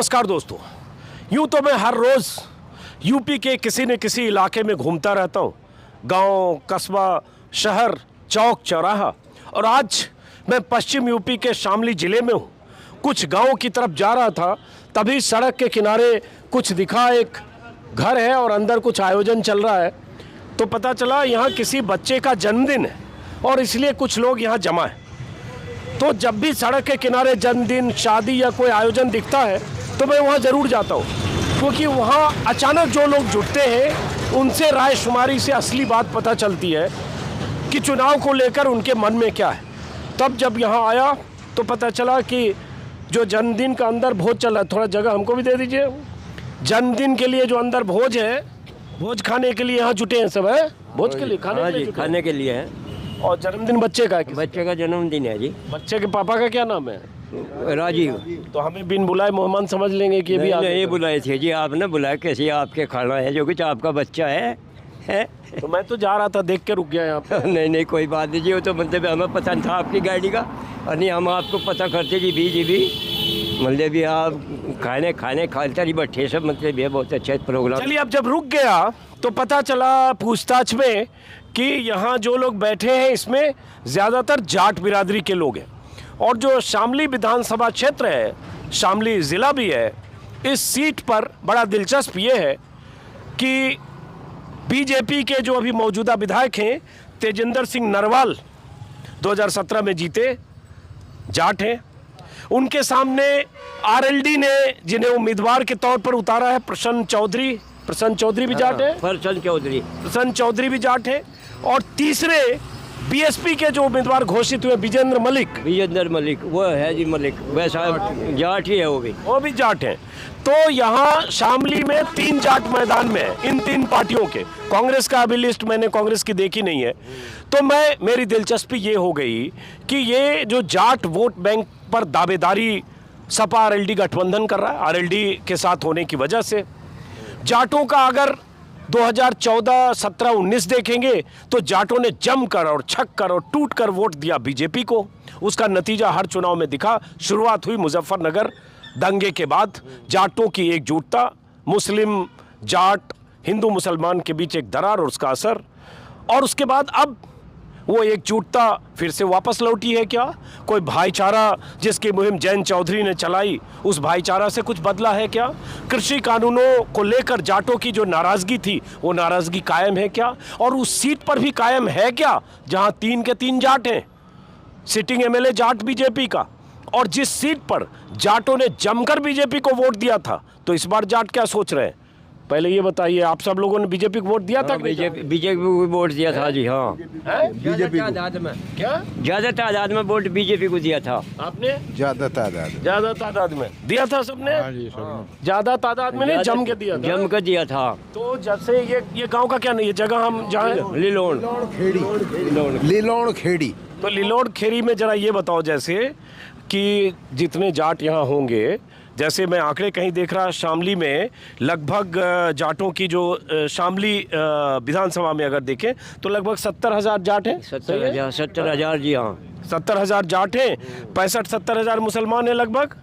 नमस्कार दोस्तों, यूं तो मैं हर रोज़ यूपी के किसी न किसी इलाके में घूमता रहता हूं, गांव, कस्बा, शहर, चौक, चौराहा। और आज मैं पश्चिम यूपी के शामली ज़िले में हूं। कुछ गांव की तरफ जा रहा था, तभी सड़क के किनारे कुछ दिखा, एक घर है और अंदर कुछ आयोजन चल रहा है। तो पता चला यहाँ किसी बच्चे का जन्मदिन है और इसलिए कुछ लोग यहाँ जमा हैं। तो जब भी सड़क के किनारे जन्मदिन, शादी या कोई आयोजन दिखता है तो मैं वहाँ ज़रूर जाता हूँ, क्योंकि वहाँ अचानक जो लोग जुटते हैं उनसे राय शुमारी से असली बात पता चलती है कि चुनाव को लेकर उनके मन में क्या है। तब जब यहाँ आया तो पता चला कि जो जन्मदिन का अंदर भोज चल रहा है, थोड़ा जगह हमको भी दे दीजिए। जन्मदिन के लिए जो अंदर भोज है, भोज खाने के लिए यहाँ जुटे हैं सब, है भोज के लिए, खाने के लिए है। और जन्मदिन बच्चे का है? बच्चे का जन्मदिन है जी। बच्चे के पापा का क्या नाम है? राजीव। तो हमें बिन बुलाए मेहमान समझ लेंगे कि भी नहीं बुलाए थे जी, आपने बुलाया। कैसे आपके खाना है जो कुछ आपका बच्चा है? तो मैं तो जा रहा था, देख के रुक गया यहाँ पे। नहीं कोई बात नहीं जी, वो तो मतलब हमें पता था आपकी गाड़ी का, और नहीं हम आपको पता करते जी भी मतलब भी आप खाने खाते ही बैठे सब, मतलब ये बहुत अच्छा प्रोग्राम। चलिए, अब जब रुक गया तो पता चला पूछताछ में कि यहाँ जो लोग बैठे हैं इसमें ज़्यादातर जाट बिरादरी के लोग हैं। और जो शामली विधानसभा क्षेत्र है, शामली ज़िला भी है, इस सीट पर बड़ा दिलचस्प ये है कि बीजेपी के जो अभी मौजूदा विधायक हैं तेजिंदर सिंह नरवाल 2017 में जीते, जाट हैं। उनके सामने आरएलडी ने जिन्हें उम्मीदवार के तौर पर उतारा है, प्रसन्न चौधरी भी जाट है। प्रसन्न चौधरी भी जाट है। और तीसरे बीएसपी के जो उम्मीदवार घोषित हुए विजेंद्र मलिक वो है जी, मलिक वैसा जाट ही है, वो भी जाट हैं। तो यहाँ शामली में 3 जाट मैदान में है, इन 3 पार्टियों के। कांग्रेस का अभी लिस्ट मैंने कांग्रेस की देखी नहीं है। तो मेरी दिलचस्पी ये हो गई कि ये जो जाट वोट बैंक पर दावेदारी सपा आरएलडी गठबंधन कर रहा है, आरएलडी के साथ होने की वजह से जाटों का अगर 2014, 17, 19 देखेंगे तो जाटों ने जमकर और छक्कर और टूटकर वोट दिया बीजेपी को। उसका नतीजा हर चुनाव में दिखा। शुरुआत हुई मुजफ्फरनगर दंगे के बाद, जाटों की एकजुटता, मुस्लिम जाट हिंदू मुसलमान के बीच एक दरार और उसका असर, और उसके बाद अब वो एकजुटता फिर से वापस लौटी है क्या? कोई भाईचारा जिसकी मुहिम जैन चौधरी ने चलाई, उस भाईचारा से कुछ बदला है क्या? कृषि कानूनों को लेकर जाटों की जो नाराज़गी थी वो नाराज़गी कायम है क्या? और उस सीट पर भी कायम है क्या जहां 3 के 3 जाट हैं? सिटिंग एमएलए जाट बीजेपी का, और जिस सीट पर जाटों ने जमकर बीजेपी को वोट दिया था, तो इस बार जाट क्या सोच रहे हैं? पहले ये बताइए, आप सब लोगों ने बीजेपी को वोट दिया था? बीजेपी को वोट दिया था जी। हाँ, बीजेपी तादाद में क्या? ज्यादा तादाद में वोट बीजेपी को दिया था। आपने? ज्यादा तादाद में दिया था सबने। ज्यादा तादाद में नहीं, जम के दिया था। तो जैसे ये गांव का क्या नहीं, ये जगह हम जहाँ लिलोण खेड़ी। तो लिलोड़ खेड़ी में जरा ये बताओ, जैसे कि जितने जाट यहाँ होंगे, जैसे मैं आंकड़े कहीं देख रहा, शामली में लगभग जाटों की जो शामली विधानसभा में अगर देखें तो लगभग 70,000 जाट हैं। 70,000 जी। हाँ, 70,000 जाट हैं, 65-70,000 मुसलमान हैं लगभग।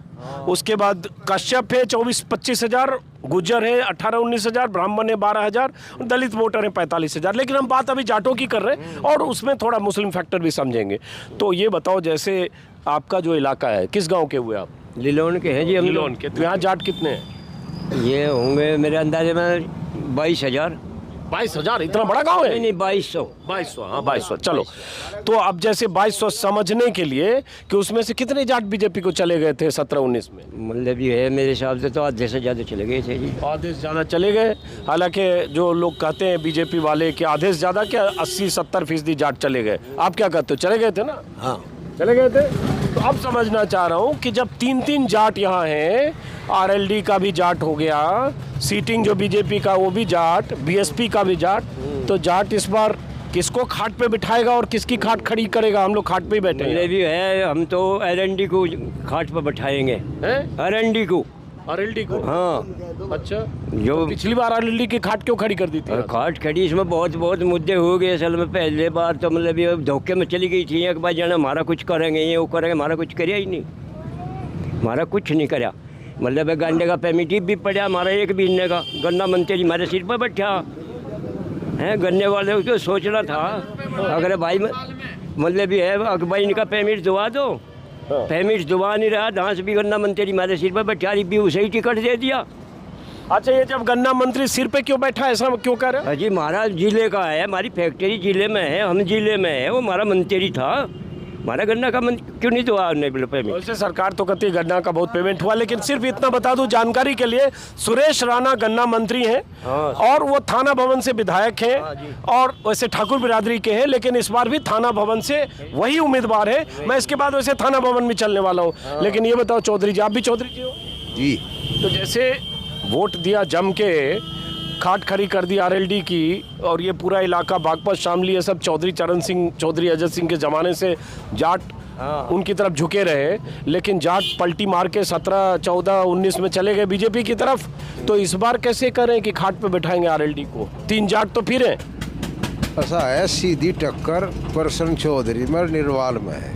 उसके बाद कश्यप है 24-25 हज़ार, गुज्जर है 18-19 हज़ार, ब्राह्मण है 12 हज़ार, दलित वोटर है 45 हज़ार। लेकिन हम बात अभी जाटों की कर रहे हैं और उसमें थोड़ा मुस्लिम फैक्टर भी समझेंगे। तो ये बताओ, जैसे आपका जो इलाका है, किस गांव के हुए आप? लिलोन के हैं जी हम। लिलोन के। तो यहाँ जाट कितने हैं? ये होंगे मेरे अंदाजे में 22,000। 22,000? इतना बड़ा गांव है? नहीं, 2200। हाँ 2200। चलो, तो अब जैसे 2200 समझने के लिए कि उसमें से कितने जाट बीजेपी को चले गए थे 17-19 में? मतलब ये है मेरे हिसाब से तो आधे से ज़्यादा चले गए थे जी। आधे से ज़्यादा चले गए। हालांकि जो लोग कहते हैं बीजेपी वाले कि आधे से ज़्यादा क्या 80-70% जाट चले गए, आप क्या कहते हो? चले गए थे ना? हाँ, चले गए थे। तो अब समझना चाह रहा हूँ कि जब 3 जाट यहाँ हैं, आरएलडी का भी जाट हो गया, सीटिंग जो बीजेपी का वो भी जाट, बीएसपी का भी जाट, तो जाट इस बार किसको खाट पे बिठाएगा और किसकी खाट खड़ी करेगा? हम लोग खाट पे ही बैठे हैं। भी है, हम तो आरएलडी को खाट पे बैठाएंगे। आरएलडी को हाँ। अच्छा, जो तो पिछली बार आरएलडी की खाट क्यों खड़ी कर दी थी? खाट खड़ी, इसमें बहुत मुद्दे हो गए असल में। पहले बार तो मतलब ये धोखे में चली गई थी, एक बार जाना हमारा कुछ करेंगे, ये वो करेंगे, हमारा कुछ कराया ही नहीं, हमारा कुछ नहीं करा। मतलब है गन्ने का पेमिटी भी पड़ा हमारा एक महीने का। गन्ना मंत्री हमारे सिर पर बैठा है। गन्ने वाले को सोचना था अगर भाई मतलब भी है भाई इनका पेमेंट दुआ दो। पेमेंट दुआ नहीं रहा, जहाँ से भी गन्ना मंत्री हमारे सिर पर बैठा भी उसे ही टिकट दे दिया। अच्छा, ये जब गन्ना मंत्री सिर पे क्यों बैठा है, ऐसा क्यों कर रहे हैं? अजी हमारा जिले का है, हमारी फैक्ट्री जिले में है, हम जिले में है, वो हमारा मंत्री था। हमारा गन्ना का क्यों नहीं दुआ उन्हें पेमेंट? वैसे सरकार तो कहती है गन्ना का बहुत पेमेंट हुआ, लेकिन सिर्फ इतना बता दूं जानकारी के लिए, सुरेश राणा गन्ना मंत्री हैं और वो थाना भवन से विधायक हैं और वैसे ठाकुर बिरादरी के हैं, लेकिन इस बार भी थाना भवन से वही उम्मीदवार है। मैं इसके बाद वैसे थाना भवन में चलने वाला हूँ। लेकिन ये बताओ चौधरी जी, आप भी चौधरी जी हो जी। तो जैसे वोट दिया जम के, खाट खड़ी कर दी आरएलडी की, और ये पूरा इलाका बागपत शामली ये सब चौधरी चरण सिंह, चौधरी अजय सिंह के ज़माने से जाट उनकी तरफ झुके रहे, लेकिन जाट पलटी मार के 17, 14, 19 में चले गए बीजेपी की तरफ। तो इस बार कैसे करें कि खाट पे बैठाएंगे आरएलडी को? 3 जाट तो फिर हैं। ऐसा है, सीधी टक्कर प्रसन्न चौधरी में निर्वाल में है।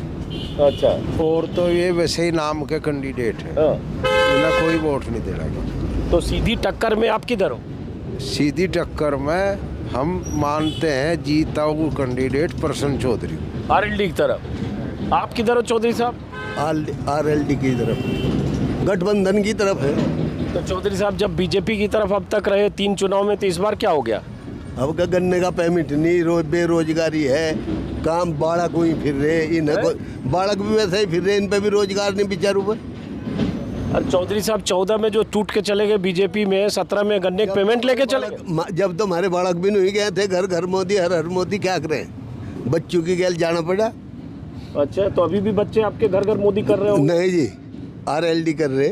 अच्छा, और तो ये वैसे ही नाम के कैंडिडेट है, इन्हें कोई वोट नहीं देगा। तो सीधी टक्कर में आप किधर हो? सीधी टक्कर में हम मानते हैं जीता हुआ कैंडिडेट प्रसन्न चौधरी। आरएलडी की तरफ। आप किधर हो चौधरी साहब? आरएलडी की तरफ, गठबंधन की तरफ है। तो चौधरी साहब जब बीजेपी की तरफ अब तक रहे 3 चुनाव में, तो इस बार क्या हो गया? अब का गन्ने का पेमेंट नहीं, बेरोजगारी है, काम बालक हुई फिर रहे, इन्हें बालक भी वैसे ही फिर रहे, इन पे भी रोजगार नहीं बेचारों पर। और चौधरी साहब 14 में जो टूट के चले गए बीजेपी में, 17 में गन्ने के पेमेंट लेके चले गए। जब तो हमारे बालक भी नहीं गए थे, घर घर मोदी, हर हर मोदी, क्या करें, बच्चों की गैल जाना पड़ा। अच्छा, तो अभी भी बच्चे आपके घर घर मोदी कर रहे हो? नहीं जी, आरएलडी कर रहे,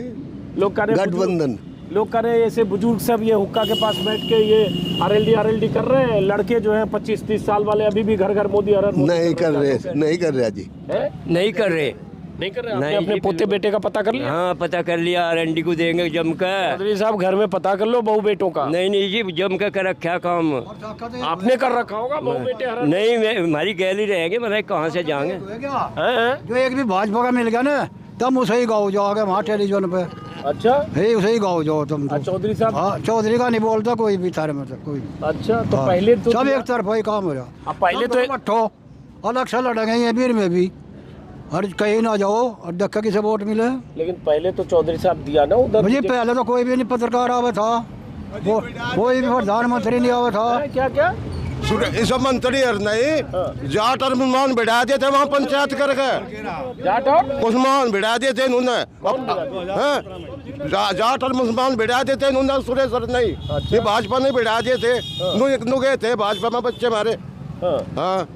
लोग कर रहे गठबंधन। लोग कर रहे हैं ऐसे बुजुर्ग सब ये हुक्का के पास बैठ के ये आरएलडी कर रहे हैं। लड़के जो हैं 25-30 साल वाले अभी भी घर घर मोदी, हर हर मोदी नहीं कर रहे, नहीं कर रहे जी, नहीं कर रहे, नहीं कर रहे। नहीं, आपने अपने पोते बेटे का पता कर लिया? हाँ पता कर लिया, आरएनडी को देंगे जमकर। चौधरी साहब घर में पता कर लो बहू बेटों का। नहीं नहीं जी, जमकर कर रखा काम। आपने कर रखा होगा बहू बेटे हर नहीं, मैं हमारी गैली रहेंगे, मतलब कहाँ से जाएंगे? हैं? जो एक भी भाजपा का मिल गया ना, तब उसे ही गाओ जाओगे वहाँ टेलीविजन पे। अच्छा, हे उसे ही गाओ जाओ तुम तो। चौधरी साहब। हाँ, चौधरी का नहीं बोलता कोई भी थारे में, कोई। अच्छा, तो पहले तो सब एक तरफा ही काम हो रहा। अब पहले तो मट्ठो अलग से लड़ेंगे ये बीर में भी, और कहीं ना जाओ और धक्का किसे वोट मिले। लेकिन पहले तो चौधरी साहब दिया ना उधर। मुझे पहले तो कोई भी नहीं पत्रकार आवा था, वो कोई भी प्रधानमंत्री नहीं आवा था। क्या क्या इस मंत्री नहीं, जाट और मुसलमान बिठा दिए थे वहाँ पंचायत करके। जाट और मुसलमान बिठा दिए थे इन्होंने, जाट और मुसलमान बिठा दिए थे इन्होंने, सुरेश नहीं, ये भाजपा ने बिठा दिए थे। नु गए थे भाजपा में बच्चे हमारे। हाँ,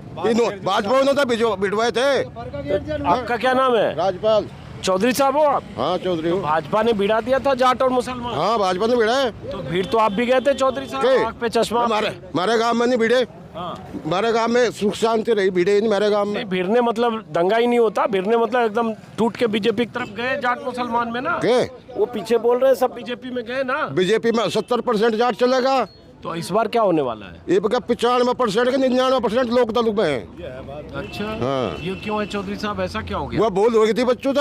भाजपा उन्होंने बिठवाए थे। आपका क्या नाम है? राजपाल। चौधरी साहब हो आप? हाँ चौधरी हूँ। भाजपा ने भिड़ा दिया था जाट और मुसलमान। हाँ भाजपा ने भिड़ा है। तो भीड़ तो आप भी गए थे चौधरी साहब, आँख पे चश्मा। हमारे गांव में नहीं भिड़े, हमारे गांव में सुख शांति रही, भिड़े नहीं मेरे गांव में। भिड़ने मतलब दंगा ही नहीं होता, भिड़ने मतलब एकदम टूट के बीजेपी की तरफ गए जाट मुसलमान में ना। गए, वो पीछे बोल रहे हैं सब बीजेपी में गए ना। बीजेपी में 70% जाट चलेगा। तो इस बार क्या होने वाला है? ये 95% के 99% लोग तालुक में है। अच्छा, हाँ। ये क्यों है चौधरी साहब, ऐसा क्या हो गया? वो भूल हो गई थी बच्चों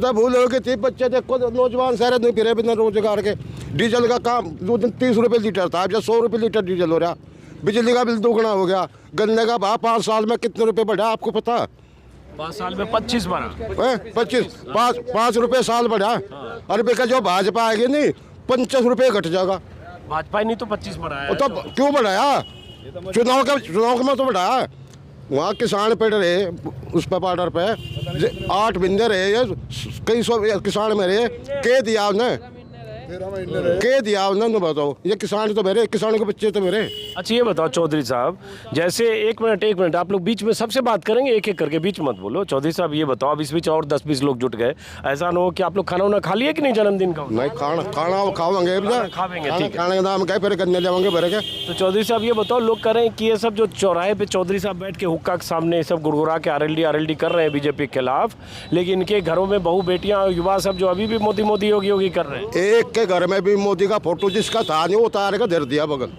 था, भूल हो गई थी। बच्चे देखो नौजवान सारे नहीं फिरे बिना रोजगार के। डीजल का काम 30 रुपये लीटर था, अब 100 रुपये लीटर डीजल हो रहा। बिजली का बिल दोगुना हो गया। गन्ने का भाव 5 साल में कितने रुपए बढ़ा आपको पता? 5 साल में 25 बढ़ा। 5 रुपये साल बढ़ा। अरबे का जो भाजपा आएगी नहीं 25 रुपये घट जाएगा। भाजपा नहीं तो 25 बढ़ाया। तो क्यों बढ़ाया? चुनाव में तो बढ़ाया। वहाँ किसान पेड़ रहे उस पे बॉर्डर पे 8 बिंदे रहे, कई 100 किसान में रहे, के दिया उन्हें, के दिया उन्हें। बताओ, ये किसान तो मेरे, किसानों के बच्चे तो मेरे। अच्छा ये बताओ चौधरी साहब, जैसे एक मिनट आप लोग बीच में सबसे बात करेंगे, एक एक करके, बीच मत बोलो। चौधरी साहब ये बताओ, अब इस बीच और 10-20 लोग जुट गए, ऐसा ना हो कि आप लोग खाना वाना खा लिए कि नहीं जन्मदिन का? नहीं, खाना खावेंगे, खावेंगे, ठीक है। खाने का दाम क्या, फिर करने जाएंगे भरे के। तो चौधरी साहब ये बताओ, लोग कह रहे हैं कि ये सब जो चौराहे पे चौधरी साहब बैठ के हुक्का के सामने सब गुड़गुड़ा के आरएलडी कर रहे हैं बीजेपी के खिलाफ, लेकिन इनके घरों में बहू बेटियां और युवा सब जो अभी भी मोदी योगी कर रहे हैं। एक के घर में भी मोदी का फोटो जिसका था नहीं उतार के धर दिया बगल।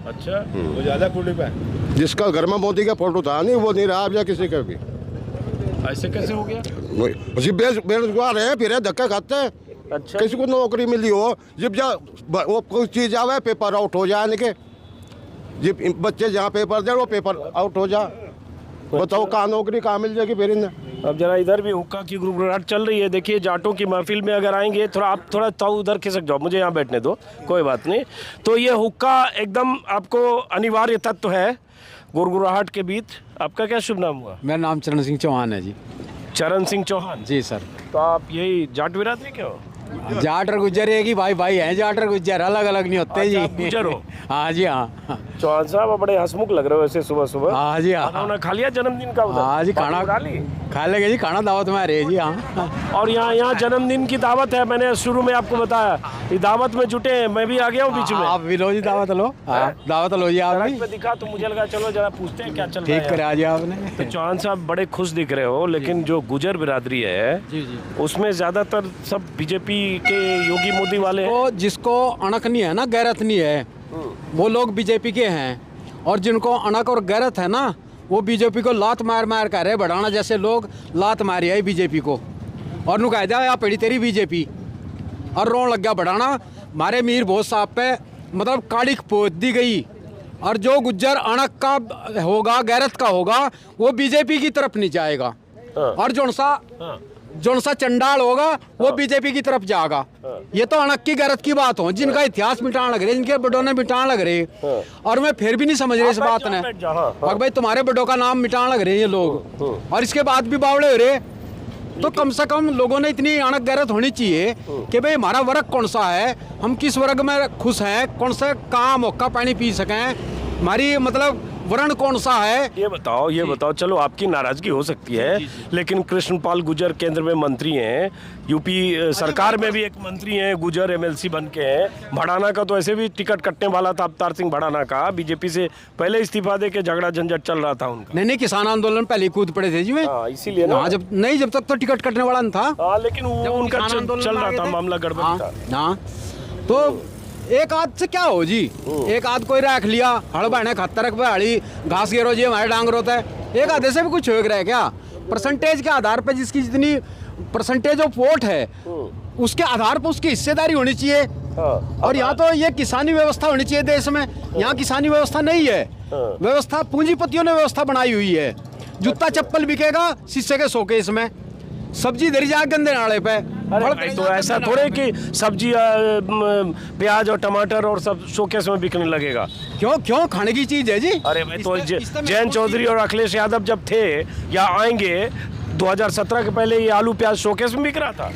अच्छा, वो ज्यादा कुड़ी पे जिसका घर में मोदी का फोटो था नहीं वो नहीं रहा अब, या किसी का भी। ऐसे कैसे हो गया? बेरोजगार है, फिर धक्के खाते हैं। अच्छा। किसी को नौकरी मिली हो, जब जा वो कोई चीज़ आवे पेपर आउट हो जाए इनके, जब बच्चे जहाँ पेपर दे वो पेपर आउट हो जा, बताओ कहाँ नौकरी कहाँ मिल जाएगी फिर इन्हें। अब जरा इधर भी हुक्का की गुड़गुड़ाहट चल रही है। देखिए जाटों की महफिल में अगर आएंगे, थोड़ा आप थोड़ा तो उधर खिसक जाओ, मुझे यहाँ बैठने दो, कोई बात नहीं। तो ये हुक्का एकदम आपको अनिवार्य तत्व है गुड़गुड़ाहट के बीच। आपका क्या शुभ नाम हुआ? मेरा नाम चरण सिंह चौहान है जी। चरण सिंह चौहान जी सर। तो आप यही जाट बिरादरी के हो? जाट और गुज्जर एक ही भाई भाई हैं, जाट और गुज्जर अलग अलग नहीं होते अच्छा, जी। आप गुज्जर हो? हाँ जी हाँ। चौहान साहब आप बड़े हंसमुख लग रहे हो ऐसे सुबह सुबह। हाँ जी हाँ। खाना वाना खा लिया जन्मदिन का उधर? हाँ जी पार्टी खाना उड़ा ली? खा लेंगे जी, खाना दावत में आ रही है जी। हाँ और यहाँ जन्मदिन की दावत है, मैंने शुरू में आपको बताया, ये दावत में जुटे हैं, मैं भी आ गया हूँ बीच में। आप भी लो जी, दावत लो। हाँ दावत लो जी आप सड़क भी। पे दिखा तो मुझे लगा चलो जरा पूछते हैं क्या चल रहा है। ठीक करा जी आपने। तो चौहान साहब बड़े खुश दिख रहे हो, लेकिन जो गुजर बिरादरी है जी जी। उसमें ज्यादातर सब बीजेपी के योगी मोदी वाले हैं। तो जिसको अणक नहीं है ना, गैरत नहीं है, वो लोग बीजेपी के हैं, और जिनको अणक और गैरत है ना, वो बीजेपी को लात मार मार कर रहे बढ़ाना। जैसे लोग लात मारी है बीजेपी को और नु कह दिया या पड़ी तेरी बीजेपी, और रोन लग गया बढ़ाना। हमारे मीर भोज साहब पे मतलब काड़िक पोत दी गई, और जो गुज्जर अणक का होगा, गैरत का होगा, वो बीजेपी की तरफ नहीं जाएगा। और जोन सा चंडाल होगा वो बीजेपी की तरफ जाएगा। ये तो अणक की गैरत की बात हो, जिनका इतिहास मिटाने लग रहे, जिनके बड़ों ने मिटाने लग रहे, और मैं फिर भी नहीं समझ रही इस बात ने। और भाई तुम्हारे बड़ों का नाम मिटाने लग रहे ये लोग, और इसके बाद भी बावड़े हो रहे। तो कम से कम लोगों ने इतनी अणक गैरत होनी चाहिए कि भाई हमारा वर्ग कौन सा है, हम किस वर्ग में खुश हैं, कौन सा काम मौका पानी पी सकें, हमारी मतलब वर्ण कौन सा है। ये बताओ चलो आपकी नाराजगी हो सकती है, लेकिन कृष्णपाल गुजर केंद्र में मंत्री हैं, यूपी सरकार में भी एक मंत्री हैं गुजर, एमएलसी बन के हैं। भड़ाना का तो ऐसे भी टिकट कटने वाला था, अवतार सिंह भड़ाना का, बीजेपी से पहले इस्तीफा दे के झगड़ा झंझट चल रहा था उनका। नहीं किसान आंदोलन पहले कूद पड़े थे जी में। इसीलिए ना। जब तक तो टिकट कटने वाला नहीं था। लेकिन वो उनका चल रहा था मामला, गड़बड़ था। हाँ तो एक आध से क्या हो जी, एक आध कोई रख लिया, हड़ बहने खतर हड़ी घास गिरो जी हमारे डांगर होता है, एक आधे से भी कुछ हो रहा है क्या? परसेंटेज के आधार पर जिसकी जितनी परसेंटेज ऑफ वोट है उसके आधार पर उसकी हिस्सेदारी होनी चाहिए। और यहाँ तो ये किसानी व्यवस्था होनी चाहिए देश में, यहाँ किसानी व्यवस्था नहीं है। व्यवस्था पूंजीपतियों ने व्यवस्था बनाई हुई है, जूता चप्पल बिकेगा शीशे के शोकेस में, सब्जी धरी जाए गंदे नाले पे। तो ऐसा थोड़े कि सब्जी प्याज और टमाटर और सब शोकेस में बिकने लगेगा। क्यों खाने की चीज है जी। अरे भाई तो जयंत चौधरी और अखिलेश यादव जब थे या आएंगे 2017 के पहले, ये आलू प्याज शोकेस में बिक रहा था।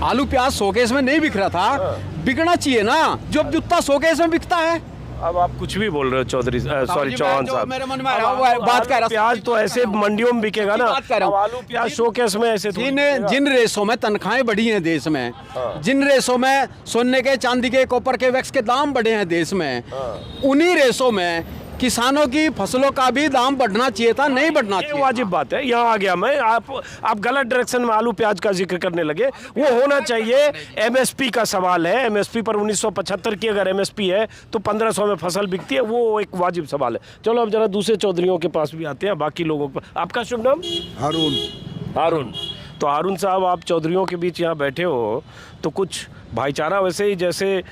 आलू प्याज शोकेस में नहीं बिक रहा था, बिकना चाहिए ना, जो जूता शोकेस में बिकता है। अब आप कुछ भी बोल रहे हो चौधरी, सॉरी चौहान साहब, मेरे मन में आ रहा है बात कह रहा। प्याज तो ऐसे मंडियों में बिकेगा ना, अब आलू प्याज शोकेस में ऐसे जिन रेसों में तनख्वाहें बढ़ी हैं देश में, जिन रेसों में सोने के, चांदी के, कॉपर के, वैक्स के दाम बढ़े हैं देश में, उन्हीं रेसों में किसानों की फसलों का भी दाम बढ़ना चाहिए था, नहीं बढ़ना चाहिए। वाजिब बात है। यहाँ आ गया मैं, आप गलत डायरेक्शन में आलू प्याज का जिक्र करने लगे। वो होना चाहिए। एमएसपी का सवाल है, एमएसपी पर 1975 की अगर एमएसपी है तो 1500 में फसल बिकती है, वो एक वाजिब सवाल है। चलो अब जरा दूसरे चौधरियों के पास भी आते हैं, बाकी लोगों पर। आपका शुभ नाम? हारून। तो हारून साहब, आप चौधरियों के बीच यहाँ बैठे हो, तो कुछ भाईचारा वैसे ही जैसे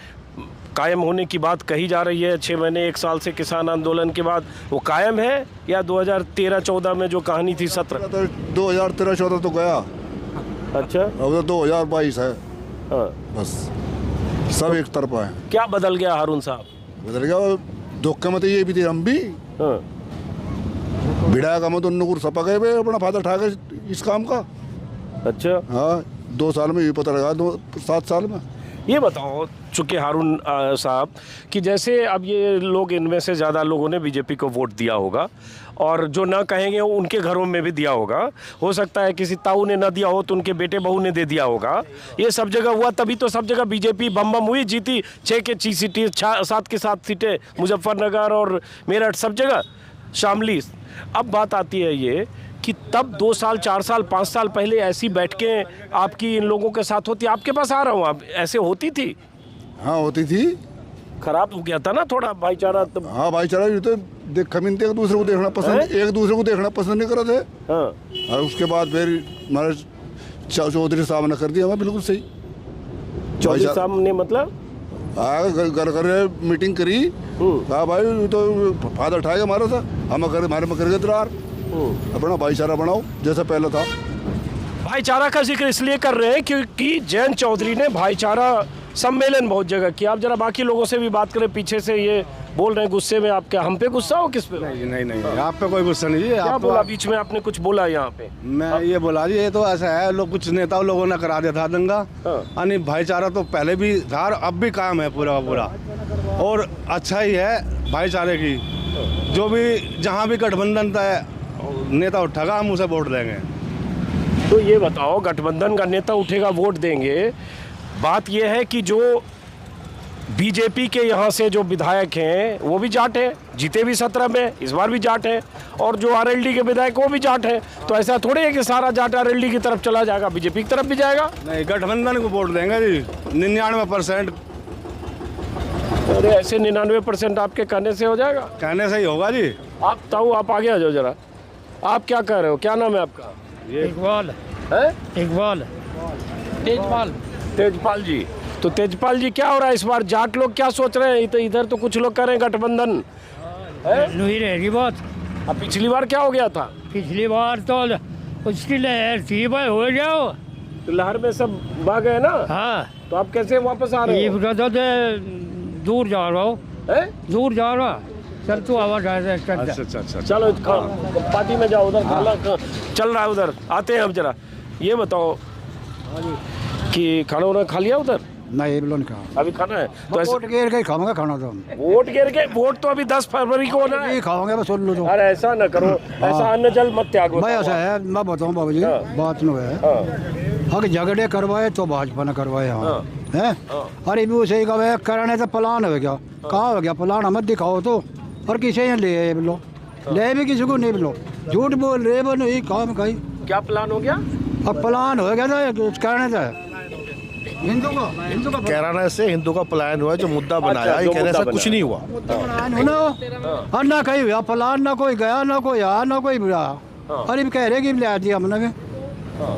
कायम होने की बात कही जा रही है 6 महीने 1 साल से किसान आंदोलन के बाद, वो कायम है या 2013-14 में जो कहानी थी 17? 2013-14 तो गया। अच्छा, अब तो 2022 है। हाँ। बस सब एक तरफा है। क्या बदल गया हारून साहब? बदल गया धोखे में तो ये भी थे हम भी। हाँ। भिड़ा का मत उन्नकुर सपा गए अपना फायदा उठा गए इस काम का। अच्छा, हाँ 2 साल में ये पता लगा, 7 साल में। ये बताओ, चूँकि हारून साहब कि जैसे अब ये लोग, इनमें से ज़्यादा लोगों ने बीजेपी को वोट दिया होगा, और जो ना कहेंगे उनके घरों में भी दिया होगा, हो सकता है किसी ताऊ ने ना दिया हो तो उनके बेटे बहू ने दे दिया होगा। ये सब जगह हुआ, तभी तो सब जगह बीजेपी बम हुई, जीती 6 के 6 सीटें, 7 के 7 सीटें मुजफ्फरनगर और मेरठ, सब जगह शामली। अब बात आती है ये कि तब 2 साल 4 साल 5 साल पहले ऐसी बैठकें आपकी इन लोगों के साथ होती, आपके पास आ रहा हूँ, आप ऐसे होती थी? हाँ होती थी। खराब हो गया था ना थोड़ा भाईचारा तब। हाँ भाईचारा ये तो कमिनते एक दूसरे को देखना पसंद, एक दूसरे को देखना पसंद नहीं कर रहे थे। हाँ। और उसके बाद फिर हमारे चौधरी साहब ने कर दिया हमें बिल्कुल सही। चौधरी भाई साहब ने मतलब घर घर मीटिंग करी, कहा भाई ये तो फायदा उठाएगा हमारा था, हमारे में करेंगे इतरार, अपना भाईचारा बनाओ जैसा पहले था। भाईचारा का जिक्र इसलिए कर रहे हैं क्योंकि जयंत चौधरी ने भाईचारा सम्मेलन बहुत जगह किया। आप जरा बाकी लोगों से भी बात करें, पीछे से ये बोल रहे हैं गुस्से में। आप क्या हम पे गुस्सा हो, किस पे? नहीं आप पे कोई गुस्सा नहीं है। क्या आप बोला बीच में आपने? कुछ बोला यहाँ पे? मैं ये बोला जी, ये तो ऐसा है, लोग कुछ नेताओं लोगों ने करा दिया था दंगा, यानी भाईचारा तो पहले भी था और अब भी कायम है पूरा का पूरा, और अच्छा ही है भाईचारे की। जो भी जहाँ भी गठबंधन तय नेता उठेगा हम उसे वोट देंगे। तो ये बताओ, गठबंधन का नेता उठेगा वोट देंगे, बात यह है कि जो बीजेपी के यहाँ से जो विधायक हैं वो भी जाट हैं, जीते भी 17 में, इस बार भी जाट हैं, और जो आरएलडी के विधायक वो भी जाट हैं। तो ऐसा थोड़े है कि सारा जाट आरएलडी की तरफ चला जाएगा, बीजेपी की तरफ भी जाएगा। नहीं, गठबंधन को वोट देंगे जी 99%। अरे ऐसे 99% आपके कहने से हो जाएगा? कहने से ही होगा जी। आप ताऊ, आप आगे आ जाओ जरा। आप क्या कह रहे हो? क्या नाम है आपका? इकबाल है? इकबाल तेजपाल तेजपाल जी। तो तेजपाल जी, क्या हो रहा है इस बार? जाट लोग क्या सोच रहे हैं? तो इधर तो कुछ लोग कह रहे हैं गठबंधन है? नहीं रहेगी बात। अब पिछली बार क्या हो गया था? पिछली बार तो उसकी लहर थी भाई, हो जाओ तो लहर में सब भाग गए ना। हाँ, तो आप कैसे वापस आ रहे हो? दूर जा रहा हो, दूर जा रहा, चल तू आवाज अच्छा। चलो पार्टी में जाओ, उधर खाला चल रहा है, उधर आते हैं हम। जरा ये बताओ कि खाना वाना खा लिया उधर? नहीं बिलोन का अभी खाना है तो ऐसे वोट गिर के खाऊंगा खाना तो हम। वोट गिर के? वोट तो अभी 10 फरवरी को होना है। ये खाओगे बस सुन लो तो। अरे ऐसा न करो, ऐसा अन्न जल मत त्यागो। भाई ऐसा है, मैं बताऊं बाबू जी, बात न है अगर झगड़े करवाए तो भाजपा ने करवाए यहाँ है। अरे भी उसे कहे कराने से प्लान हो गया, कहाँ हो गया प्लान? हमें दिखाओ तो। और किसे यहाँ ले बोलो, ले भी किसी को नहीं बोलो, झूठ बोल रहे बोलो, ये काम कहीं क्या प्लान हो गया? अब प्लान हो गया था कराने से हिंदू का कैराना से हिंदू का पलायन हुआ, जो मुद्दा बनाया, ये कहने से कुछ नहीं हुआ। और ना कहीं हुआ प्लान, ना कोई गया, ना कोई आया, ना कोई बुरा। अरे कह रहे कि ले दिया हमने भी,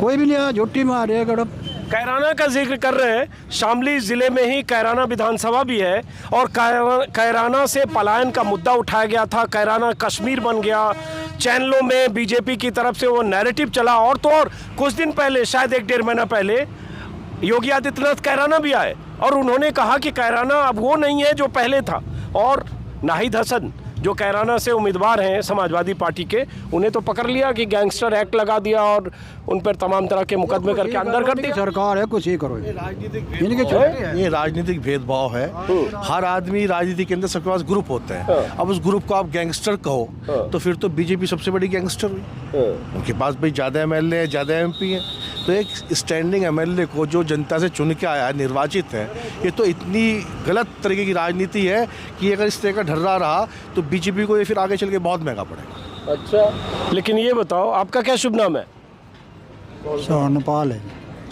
कोई भी नहीं आया, झुट्टी मार रहे गड़ब। कैराना का जिक्र कर रहे हैं। शामली जिले में ही कैराना विधानसभा भी है, और कैराना से पलायन का मुद्दा उठाया गया था। कैराना कश्मीर बन गया, चैनलों में बीजेपी की तरफ से वो नैरेटिव चला। और तो और कुछ दिन पहले, शायद 1-1.5 महीना पहले, योगी आदित्यनाथ कैराना भी आए और उन्होंने कहा कि कैराना अब वो नहीं है जो पहले था। और नाहिद हसन जो कैराना से उम्मीदवार हैं समाजवादी पार्टी के, उन्हें तो पकड़ लिया कि गैंगस्टर एक्ट लगा दिया और उन पर तमाम तरह के मुकदमे करके अंदर कर दिया। सरकार है, कुछ ही करो। ये राजनीतिक भेदभाव है। हर आदमी राजनीति के अंदर सबके पास ग्रुप होते हैं। अब उस ग्रुप को आप गैंगस्टर कहो तो फिर तो बीजेपी सबसे बड़ी गैंगस्टर हुई। उनके पास भाई ज़्यादा एमएलए हैं, ज़्यादा एमपी हैं। तो एक स्टैंडिंग एमएलए को जो जनता से चुन के आया है, निर्वाचित है, ये तो इतनी गलत तरीके की राजनीति है कि अगर इस तरह का ढर्रा रहा तो बीजेपी को ये फिर आगे चल के बहुत महंगा पड़ेगा। अच्छा, लेकिन ये बताओ आपका क्या शुभ नाम है? सोनपाल है।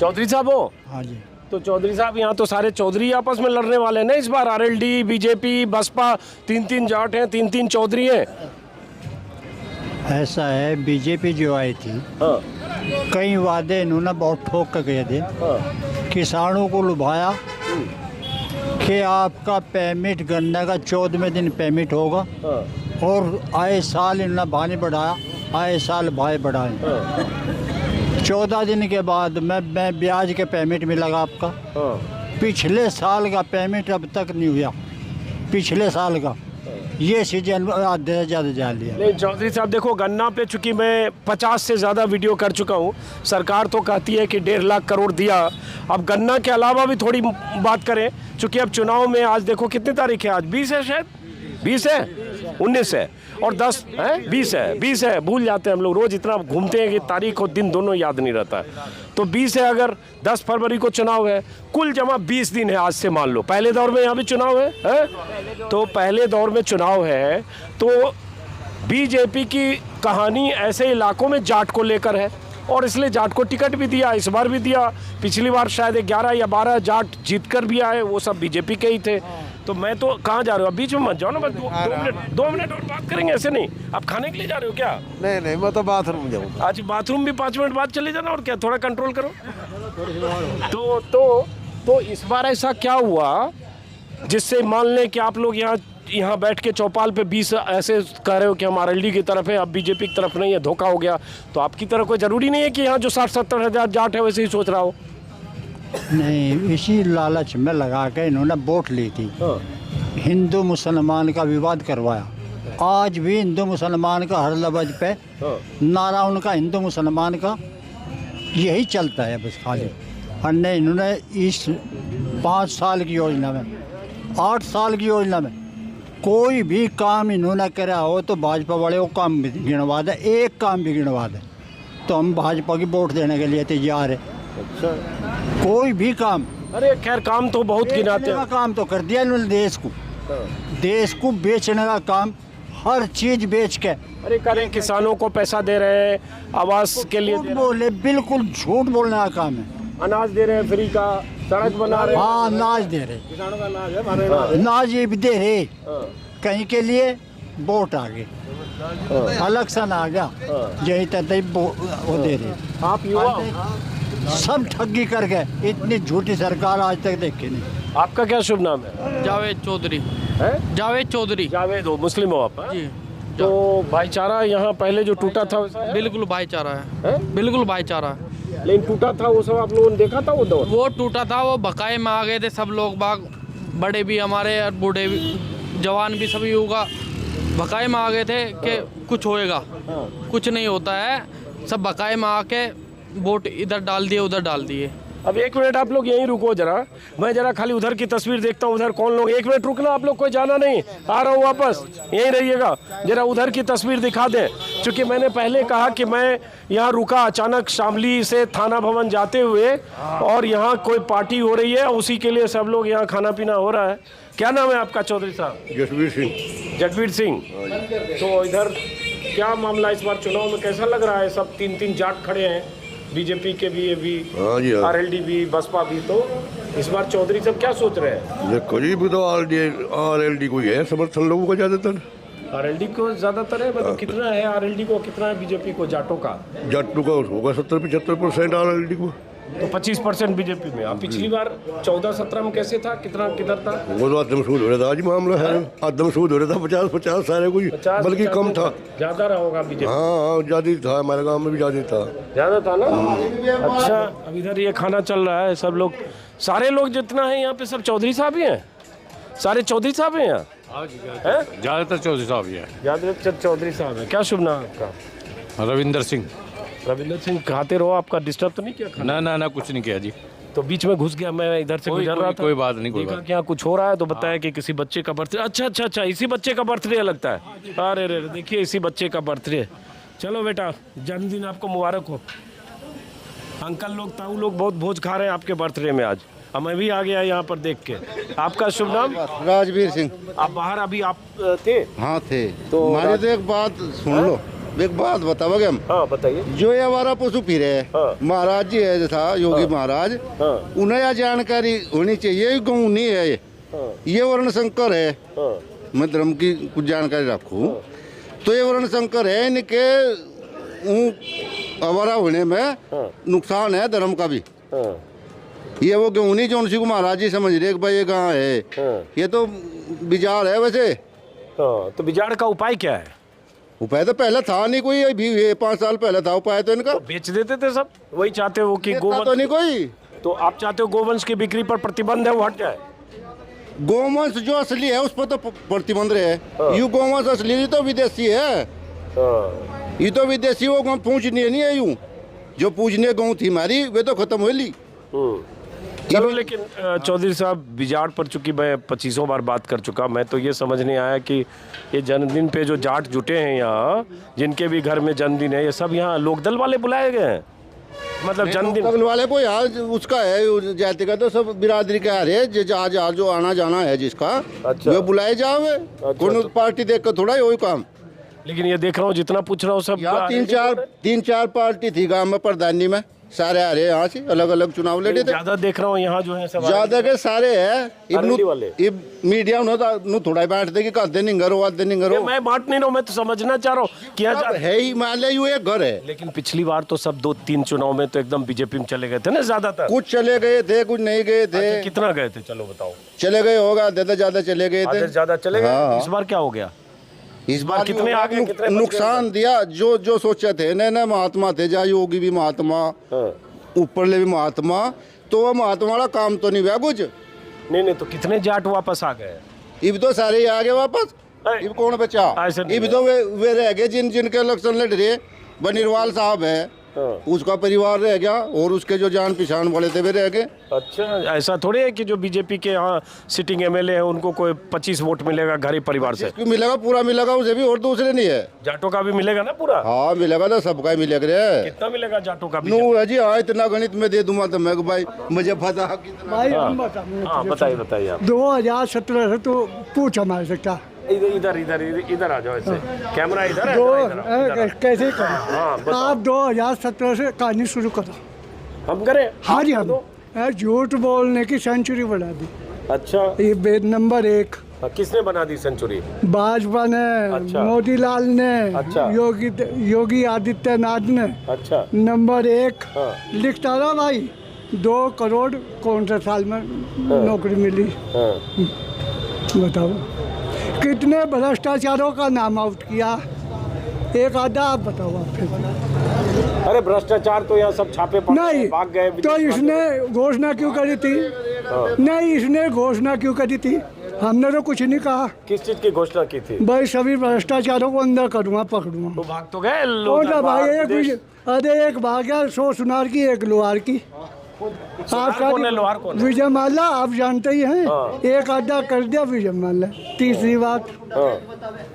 चौधरी साहब हो? हाँ जी। तो चौधरी साहब, यहाँ तो सारे चौधरी आपस में लड़ने वाले हैं ना इस बार। आरएलडी, बीजेपी, बसपा, 3-3 जाट हैं, 3-3 चौधरी हैं। ऐसा है, बीजेपी जो आई थी, कई वादे इन्होंने बहुत ठोक कर गए थे। किसानों को लुभाया कि आपका पेमेंट गन्ने का 14वें दिन पेमेंट होगा, और आए साल इन्होंने भाई बढ़ाया, आए साल भाई बढ़ाए। 14 दिन के बाद मैं ब्याज के पेमेंट मिलेगा आपका। पिछले साल का पेमेंट अब तक नहीं हुआ, पिछले साल का। ये सीजन आधे से ज़्यादा जान लिया। नहीं चौधरी साहब, देखो गन्ना पे चूंकि मैं 50 से ज़्यादा वीडियो कर चुका हूँ, सरकार तो कहती है कि 1.5 लाख करोड़ दिया। अब गन्ना के अलावा भी थोड़ी बात करें, चूंकि अब चुनाव में आज देखो कितनी तारीख है, आज 20 है, शायद 20 है, 19 है और 10 है, 20 है, भूल जाते हैं हम लोग, रोज़ इतना घूमते हैं कि तारीख और दिन दोनों याद नहीं रहता है। तो 20 है, अगर 10 फरवरी को चुनाव है, कुल जमा 20 दिन है आज से, मान लो पहले दौर में यहाँ भी चुनाव है? तो पहले दौर में चुनाव है, तो बीजेपी की कहानी ऐसे इलाकों में जाट को लेकर है, और इसलिए जाट को टिकट भी दिया, इस बार भी दिया। पिछली बार शायद 11 या 12 जाट जीत कर भी आए, वो सब बीजेपी के ही थे। तो मैं तो कहाँ जा रहे हो, बीच में मत जाओ ना, बस 2 मिनट और बात करेंगे, ऐसे नहीं। आप खाने के लिए जा रहे हो क्या? नहीं, मैं तो बाथरूम जाऊँगा। आज बाथरूम भी 5 मिनट बाद चले जाना, और क्या, थोड़ा कंट्रोल करो। तो तो इस बार ऐसा क्या हुआ जिससे मान लें कि आप लोग यहाँ बैठ के चौपाल पे 20 ऐसे कह रहे हो कि हम आरएलडी की तरफ है, अब बीजेपी की तरफ नहीं है, धोखा हो गया। तो आपकी तरफ कोई ज़रूरी नहीं है कि यहाँ जो 60-70 हज़ार जाट है वैसे ही सोच रहा हो। नहीं, इसी लालच में लगा के इन्होंने वोट ली थी, हिंदू मुसलमान का विवाद करवाया। आज भी हिंदू मुसलमान का हर लफ्ज पे नारा उनका हिंदू मुसलमान का यही चलता है बस खाली। और नहीं, इन्होंने इस 5 साल की योजना में, 8 साल की योजना में कोई भी काम इन्होंने करा हो तो भाजपा वाले वो काम भी गिनवा दे, एक काम भी गिनवा दे तो हम भाजपा की वोट देने के लिए तैयार है। अच्छा, कोई भी काम, अरे खैर काम तो बहुत गिनाते हैं। काम तो कर दिया इन्होंने, देश को बेचने का काम, हर चीज बेच के। अरे करें, किसानों को पैसा दे रहे हैं, आवास के लिए झूठ बोले, बिल्कुल झूठ बोलने का काम है। अनाज दे रहे हैं फ्री का, सड़क बना रहे हैं। हाँ, अनाज दे रहे, किसानों का अनाज है, अनाज ये भी दे रहे, कहीं के लिए वोट आ गए, इलेक्शन आ गया, यही तय वो दे रहे। आप युवा सब ठगी कर गए, इतनी झूठी सरकार आज तक देखी नहीं। आपका क्या शुभ नाम है? जावेद चौधरी है? जावेद चौधरी। जावेद हो, मुस्लिम हो आप? जी। तो भाईचारा यहाँ पहले जो टूटा था बिल्कुल भाईचारा है, बिल्कुल भाईचारा है। लेकिन टूटा था वो सब आप लोगों ने देखा था वो दौर? वो टूटा था, वो बकाए में आ गए थे सब लोग बाग, बड़े भी हमारे और बूढ़े भी, जवान भी, सभी होगा बकाए में आ गए थे कि कुछ होएगा। कुछ नहीं होता है, सब बकाए में आके वोट इधर डाल दिए, उधर डाल दिए। अब 1 मिनट आप लोग यहीं रुको जरा, मैं जरा खाली उधर की तस्वीर देखता हूँ। उधर कौन लोग, 1 मिनट रुकना आप लोग, कोई जाना नहीं, आ रहा हूँ वापस, यहीं रहिएगा। जरा उधर की तस्वीर दिखा दें, क्योंकि मैंने पहले कहा कि मैं यहाँ रुका अचानक शामली से थाना भवन जाते हुए, और यहाँ कोई पार्टी हो रही है, उसी के लिए सब लोग यहाँ खाना पीना हो रहा है। क्या नाम है आपका चौधरी साहब? जसवीर सिंह। जगवीर सिंह। तो इधर क्या मामला इस बार चुनाव में कैसा लग रहा है? सब 3-3 जाट खड़े हैं, बीजेपी के भी, ये भी, आरएलडी भी, बसपा भी। तो इस बार चौधरी साहब क्या सोच रहे हैं? देखो जी, भी तो आरएलडी को ही है समर्थन लोगों का ज़्यादातर। आरएलडी को ज़्यादातर है, मतलब कितना है आरएलडी को, कितना है बीजेपी को? जाटों का होगा 70-75% आरएलडी को, तो 25% बीजेपी में। अब पिछली बार 14-17 में कैसे था, कितना किधर था? वो तो आदम सूद हो रहा था, आज मामला है आदम सूद हो रहा था, 50-50 सारे कोई, बल्कि कम था। ज़्यादा रहा होगा बीजेपी? हाँ, ज़्यादा था, हमारे गांव में भी ज़्यादा था ना। अच्छा, अब इधर ये खाना चल रहा है, सब लोग, सारे लोग जितना है यहाँ पे सब चौधरी साहब ही हैं, सारे चौधरी साहब हैं यहाँ? ज़्यादातर चौधरी साहब ही है। ज़्यादातर चौधरी साहब है। क्या शुभ नाम है आपका? रविंदर सिंह। रविंदर सिंह, खाते रहो, आपका डिस्टर्ब तो नहीं किया? ना कुछ नहीं किया जी। तो बीच में घुस गया, मैं इधर से गुजर रहा था, कोई बात नहीं, देखा कि यहाँ कुछ हो रहा है, तो बताया कि किसी बच्चे का बर्थडे। अच्छा, इसी बच्चे का बर्थडे लगता है। अरे रे, देखिए इसी बच्चे का बर्थडे। चलो बेटा, जन्मदिन आपको मुबारक हो। अंकल लोग, ताऊ लोग बहुत भोज खा रहे हैं आपके बर्थडे में आज, और मैं भी आ गया यहाँ पर देख के। आपका शुभ नाम? राजवीर सिंह। आप बाहर अभी आप थे? हाँ थे। तो हमारे तो एक बात सुन लो, एक बात बताओगे हम? हाँ बताइए। जो ये हमारा पशु फिर है, महाराज जी है था योगी महाराज, उन्हें यह जानकारी होनी चाहिए, गऊ नहीं है ये वर्ण शंकर है, मैं धर्म की कुछ जानकारी रखूँ तो ये वर्ण शंकर है, इनके हमारा होने में नुकसान है धर्म का भी। ये वो गेहूँ नहीं जो उसी को महाराज जी समझ रहे कि भाई ये कहाँ है, ये तो बिजार है वैसे। तो बिजार का उपाय क्या है? उपाय तो पहले था नहीं कोई, अभी 5 साल पहले था उपाय तो इनका। तो बेच देते थे सब, वही चाहते हो कि गोवंश तो नहीं कोई। तो आप चाहते हो गोवंश की बिक्री पर प्रतिबंध है, वो हट जाए? गोवंश जो असली है उस पर तो प्रतिबंध है। यू गोवंश असली तो विदेशी है, ये तो विदेशी वो गौ पूछनी नहीं है, यूँ जो पूछने गौ थी हमारी वे तो खत्म हो ली। चलो, लेकिन चौधरी साहब, बिजाड़ पर चूंकि मैं 25 बार बात कर चुका, मैं तो ये समझ नहीं आया कि ये जन्मदिन पे जो जाट जुटे हैं यहाँ, जिनके भी घर में जन्मदिन है, ये सब यहाँ लोकदल वाले बुलाए गए हैं? मतलब जन्मदिन वाले को यार उसका है जाति का, तो सब बिरादरी का है जो आना जाना है जिसका। अच्छा। वो बुलाए जाओगे। अच्छा, कौन पार्टी देख कर थोड़ा वही काम। लेकिन ये देख रहा हूँ, जितना पूछ रहा हूँ सब 3-4 पार्टी थी गाँव में प्रधानी में। सारे आ रहे हैं यहाँ से, अलग अलग चुनाव लड़े थे। ज्यादा देख रहा हूँ यहाँ जो है सब ज्यादा के सारे है अरेली वाले। इब मीडिया नु थोड़ा बांट दे कि कहते नहीं करो आते नहीं करो। मैं बांट नहीं रहा हूँ, मैं तो समझना चाह रहा हूँ कि अब है ही मान ले ये घर है। लेकिन पिछली बार तो सब 2-3 चुनाव में तो एकदम बीजेपी में चले गए थे ना ज्यादातर। कुछ चले गए थे, कुछ नहीं गए थे। कितना गए थे चलो बताओ। चले गए होगा, ज्यादा चले गए थे। ज्यादा चले गए। हाँ। इस बार क्या हो गया? इस बार कितने आगे कितने नुकसान दिया। जो सोचे थे न महात्मा थे, जा योगी भी महात्मा, ऊपरले भी महात्मा, तो वो महात्मा वाला काम तो नहीं हुआ कुछ। नहीं तो कितने जाट वापस आ गए? इब तो सारे ही आ गए वापस। इब कौन बचा? इब तो वे रह गए जिनके इलेक्शन लड़ रहे। बनीरवाल साहब है, उसका परिवार रह गया, और उसके जो जान पहचान वाले थे वे रह गए। अच्छा, ऐसा थोड़ी है कि जो बीजेपी के यहाँ सिटिंग एमएलए है उनको कोई 25 वोट मिलेगा घर ही परिवार से? मिलेगा, पूरा मिलेगा उसे भी, और दूसरे नहीं है। जाटों का भी मिलेगा ना पूरा? हाँ मिलेगा ना, सबका ही मिलेगा रे। कितना मिलेगा जाटों का भी? नू है जी। हाँ इतना गणित में दे दूंगा तो मैं भाई मुझे पता भाई हाँ बताइए आप। 2017 से तो पूछ हमारे से क्या। इधर आ जाओ, ऐसे कैमरा इधर है। कैसे करें आप? 2017 से कहानी शुरू करो। हम करें? हाँ जी, हम झूठ बोलने की सेंचुरी बना दी। अच्छा, ये नंबर 1। किसने बना दी सेंचुरी? भाजपा ने। अच्छा। मोदी लाल ने। अच्छा। योगी आदित्यनाथ ने। अच्छा। नंबर 1 लिखता रहा भाई। 2 करोड़ कौन से साल में नौकरी मिली? बताओ कितने भ्रष्टाचारों का नाम आउट किया? एक आधा आप बताओ आप फिर। अरे भ्रष्टाचार तो यहाँ सब छापे पड़ नहीं भाग गए। तो इसने घोषणा क्यों करी थी? नहीं, इसने घोषणा क्यों करी थी? हमने तो कुछ नहीं कहा। किस चीज की घोषणा की थी? भाई सभी भ्रष्टाचारों को अंदर करूँगा, पकड़ूंगा। तो भाग तो गए कौन सा भाई? एक भाग गया 100 सुनार की, 1 लोहार की। आपका विजय माल्या आप जानते ही हैं। एक आधा कर दिया विजय माल्या। तीसरी बात,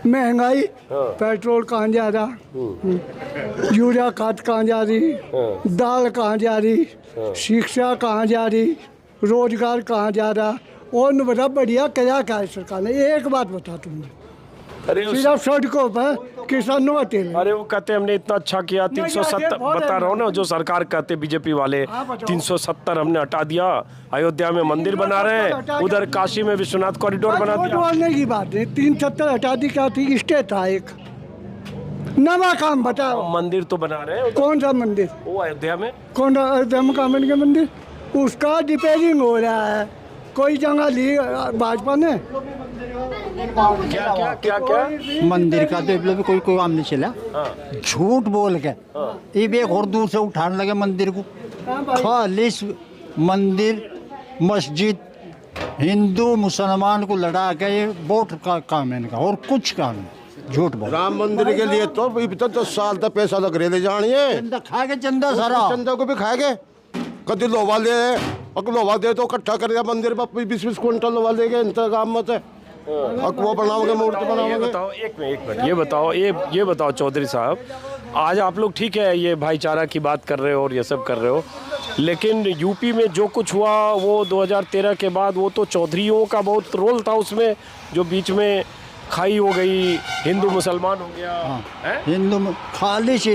महंगाई, पेट्रोल कहाँ जा रहा, यूरिया खाद कहाँ जा रही, दाल कहाँ जा रही, शिक्षा कहाँ जा रही, रोजगार कहाँ जा रहा, और न बता बढ़िया क्या है सरकार ने। एक बात बता तुमने, सिर्फ सड़कों पर किसानों का तेल। अरे वो कहते हमने इतना अच्छा किया। 370 बता रहा हूँ ना, जो सरकार कहते बीजेपी वाले 370 हमने हटा दिया। अयोध्या में मंदिर बना रहे हैं, उधर काशी में विश्वनाथ कॉरिडोर बना दिया। बोलने की बात नहीं, 370 हटा दी। क्या थी? स्टे था एक नवा काम। बताओ। मंदिर तो बना रहे हैं। कौन सा मंदिर? वो अयोध्या में। कौन सा अयोध्या में काम के मंदिर? उसका रिपेयरिंग हो रहा है। कोई जगह ली भाजपा ने। क्या मंदिर का तो कोई काम नहीं चला। झूठ बोल के ये भी एक और दूर से उठाने लगे मंदिर को। खालिस मंदिर मस्जिद हिंदू मुसलमान को लड़ा के ये वोट का काम है इनका, और कुछ काम नहीं। झूठ बोल। राम मंदिर के लिए तो 10 साल तक पैसा लग रहे थे जानिए। चंदा खाएगे, चंदा सारा चंदा को भी खाएगे। कभी लोहा ले, लोहा दे तो इकट्ठा कर दिया मंदिर पर 20-20 क्विंटल लोहा ले गए इंतजाम मत है। वो बनाओगे, मूर्ति बनाओगे। बताओ एक मिनट ये बताओ चौधरी साहब, आज आप लोग ठीक है ये भाईचारा की बात कर रहे हो और ये सब कर रहे हो, लेकिन यूपी में जो कुछ हुआ वो 2013 के बाद वो तो चौधरीयों का बहुत रोल था उसमें, जो बीच में खाई हो गई, हिंदू मुसलमान हो गया। हिंदू खालिश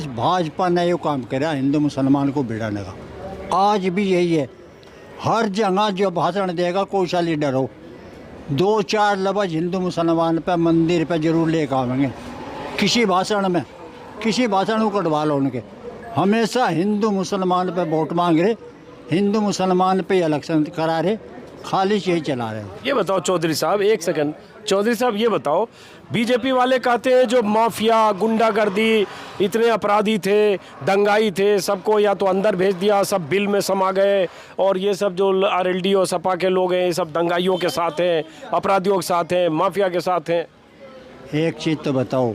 भाजपा ने ये काम करा हिंदू मुसलमान को भिड़ाने का। आज भी यही है, हर जगह जो भाषण देगा कोई सा लीडर हो, 2-4 लफ्ज़ हिंदू मुसलमान पे मंदिर पे जरूर लेकर आवेंगे। किसी भाषण को कटवा लो उनके। हमेशा हिंदू मुसलमान पे वोट मांग रहे, हिंदू मुसलमान पे इलेक्शन करा रहे, खालिश यही चला रहे। ये बताओ चौधरी साहब, एक सेकंड चौधरी साहब, ये बताओ बीजेपी वाले कहते हैं जो माफिया गुंडागर्दी इतने अपराधी थे, दंगाई थे, सबको या तो अंदर भेज दिया, सब बिल में समा गए, और ये सब जो आरएलडी और सपा के लोग हैं ये सब दंगाइयों के साथ हैं, अपराधियों के साथ हैं, माफिया के साथ हैं। एक चीज़ तो बताओ,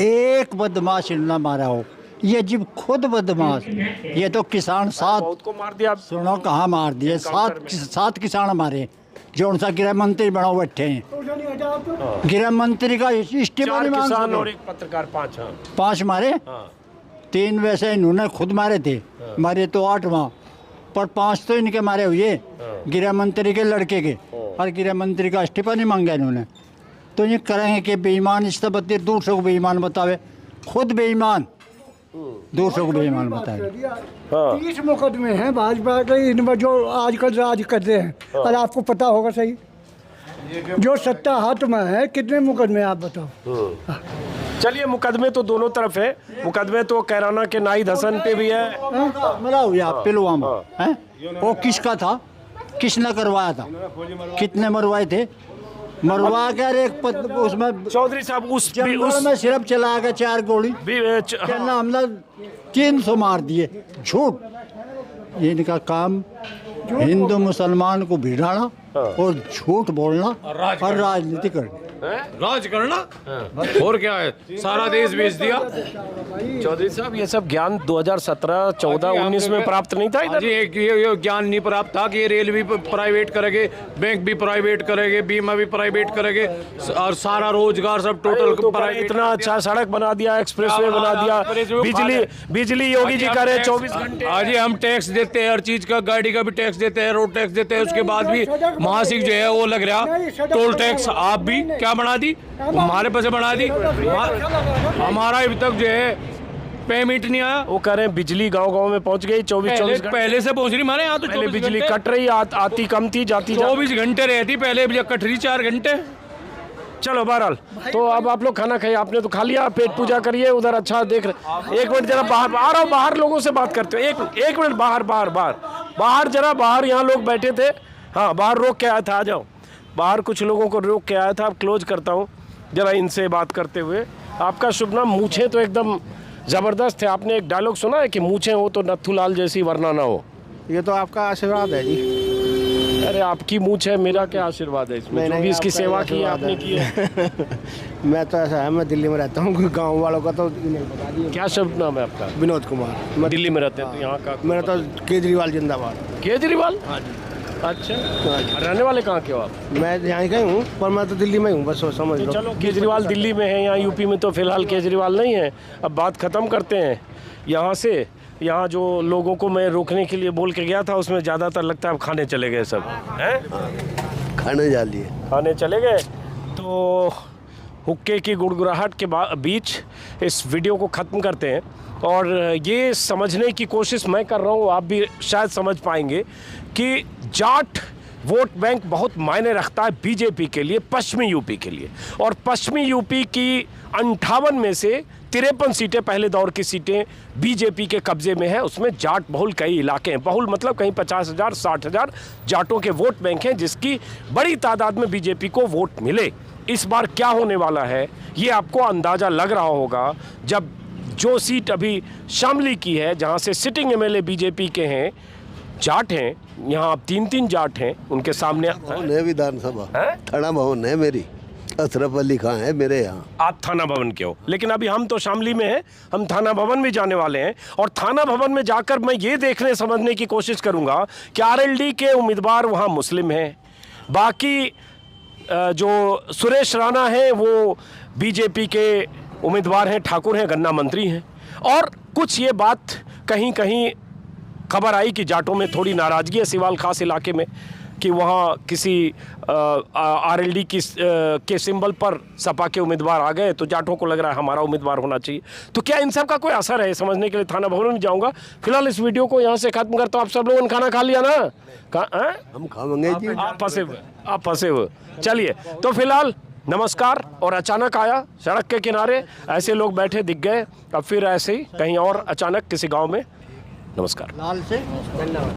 एक बदमाश ना मारा हो, ये जब खुद बदमाश, ये तो किसान 7 को मार दिया। सुनो कहाँ मार दिए, 7 किसान मारे, जो उनसा गृह मंत्री बना बैठे हैं। गृह मंत्री का इस्तीफा नहीं मांग किसान और एक पत्रकार 5 मारे। 3 वैसे इन्होंने खुद मारे थे, मारे तो 8 वहाँ पर 5 तो इनके मारे हुए गृह मंत्री के लड़के के, और गृह मंत्री का इस्तीफा नहीं मांगा इन्होंने। तो ये करेंगे कि बेईमान, इस बत्ती दूर से बेईमान बतावे, खुद बेईमान दूसरों को बेईमान बताए। 30 मुकदमे हैं भाजपा के इनमें जो आजकल राज कर रहे हैं, और आपको पता होगा सही, जो सत्ता हाथ में है, कितने मुकदमे आप बताओ। चलिए, मुकदमे तो दोनों तरफ है। मुकदमे तो कैराना के नाहिद हसन पे भी है। मरा हुआ पुलवामा है, वो किसका था, किसने करवाया था, कितने मरवाए थे, मरवा कर एक उसमें चौधरी साहब उस में सिर्फ चला गया 4 गोली, कहना हमने 300 मार दिए। झूठ, इनका काम हिंदू मुसलमान को भिड़ाना और झूठ बोलना और राजनीति करना, राज करना और क्या है, सारा देश बेच दिया। चौधरी साहब, ये सब ज्ञान 2017, 14, 19 में प्राप्त नहीं था इधर? जी, ये ज्ञान नहीं प्राप्त था कि ये रेल भी प्राइवेट करेंगे, बैंक भी प्राइवेट करेंगे, बीमा भी प्राइवेट करेंगे, और सारा रोजगार सब टोटल प्राइवेट। इतना अच्छा सड़क बना दिया, एक्सप्रेसवे बना दिया, बिजली योगी जी कर रहे 24 घंटे। आज हम टैक्स देते हैं, हर चीज का, गाड़ी का भी टैक्स देते हैं, रोड टैक्स देते हैं, उसके बाद भी मासिक जो है वो लग रहा टोल टैक्स। आप भी क्या बना दी, हमारे पैसे बढ़ा दी, हमारा अभी तक जो है पेमेंट नहीं आया। वो कह रहे हैं बिजली गांव-गांव में पहुंच गई 24 घंटे पहले से पहुंच रही। हमारे यहाँ तो पहले बिजली कट रही, आती कम थी, जाती 24 घंटे रहती, पहले कट रही 4 घंटे। चलो बहरहाल, तो अब आप लोग खाना खाइए, आपने तो खा लिया, पेट पूजा करिए, उधर अच्छा देख रहे। 1 मिनट जरा बाहर आ रहा हूँ, बाहर लोगों से बात करते हो। एक मिनट, बाहर जरा, बाहर यहाँ लोग बैठे थे। हाँ, बाहर रोक के आया था, आ जाओ। बाहर कुछ लोगों को रोक के आया था, अब क्लोज करता हूँ जरा इनसे बात करते हुए। आपका शुभ नाम? मूछें तो एकदम ज़बरदस्त है। आपने एक डायलॉग सुना है कि मूछें हो तो नथुलाल जैसी वरना ना हो। ये तो आपका आशीर्वाद है जी। अरे आपकी मूछ है, मेरा क्या आशीर्वाद है इसमें? जो भी इसकी सेवा की आपने की है। मैं तो ऐसा है, मैं दिल्ली में रहता हूँ, गांव वालों का तो नहीं बता दिया। क्या शुभ नाम है आपका? विनोद कुमार। मैं दिल्ली में रहते हैं, तो यहाँ का मेरा तो केजरीवाल जिंदाबाद। केजरीवाल? हाँ जी। अच्छा, रहने वाले कहाँ के हो आप? मैं यहाँ ही हूँ, पर मैं तो दिल्ली में हूँ, बस समझ लो। चलो, केजरीवाल दिल्ली में है, यहाँ यूपी में तो फिलहाल केजरीवाल नहीं है। अब बात ख़त्म करते हैं यहाँ से। यहाँ जो लोगों को मैं रोकने के लिए बोल के गया था, उसमें ज़्यादातर लगता है अब खाने चले गए सब हैं। खाने चले गए। तो हुक्के की गुड़गुड़ाहट के बीच इस वीडियो को ख़त्म करते हैं। और ये समझने की कोशिश मैं कर रहा हूँ, आप भी शायद समझ पाएंगे कि जाट वोट बैंक बहुत मायने रखता है बीजेपी के लिए, पश्चिमी यूपी के लिए। और पश्चिमी यूपी की 58 में से 53 सीटें, पहले दौर की सीटें बीजेपी के कब्जे में है। उसमें जाट बहुल कई इलाके हैं, बहुल मतलब कहीं 50,000 60,000 जाटों के वोट बैंक हैं, जिसकी बड़ी तादाद में बीजेपी को वोट मिले। इस बार क्या होने वाला है ये आपको अंदाज़ा लग रहा होगा, जब जो सीट अभी शामली की है, जहाँ से सिटिंग एमएलए बीजेपी के हैं, जाट हैं, यहाँ 3 जाट हैं, उनके सामने विधानसभा थाना भवन है मेरी, अशरफ अली खां है मेरे यहाँ। आप थाना भवन के हो, लेकिन अभी हम तो शामली में हैं, हम थाना भवन भी जाने वाले हैं। और थाना भवन में जाकर मैं ये देखने समझने की कोशिश करूँगा कि आरएलडी के उम्मीदवार वहाँ मुस्लिम हैं, बाकी जो सुरेश राणा है वो बीजेपी के उम्मीदवार हैं, ठाकुर हैं, गन्ना मंत्री हैं। और कुछ ये बात कहीं कहीं खबर आई कि जाटों में थोड़ी नाराज़गी है सिवाल खास इलाके में, कि वहाँ किसी आरएलडी की के सिंबल पर सपा के उम्मीदवार आ गए, तो जाटों को लग रहा है हमारा उम्मीदवार होना चाहिए। तो क्या इन सब का कोई असर है, समझने के लिए थाना भवन में जाऊँगा। फिलहाल इस वीडियो को यहाँ से ख़त्म करता हूँ। आप सब लोगों ने खाना खा लिया ना? हम खाएंगे जी। आप फंसे हुए। चलिए, तो फिलहाल नमस्कार। और अचानक आया सड़क के किनारे, ऐसे लोग बैठे दिख गए, अब फिर ऐसे ही कहीं और अचानक किसी गांव में। नमस्कार। लाल से धन्यवाद।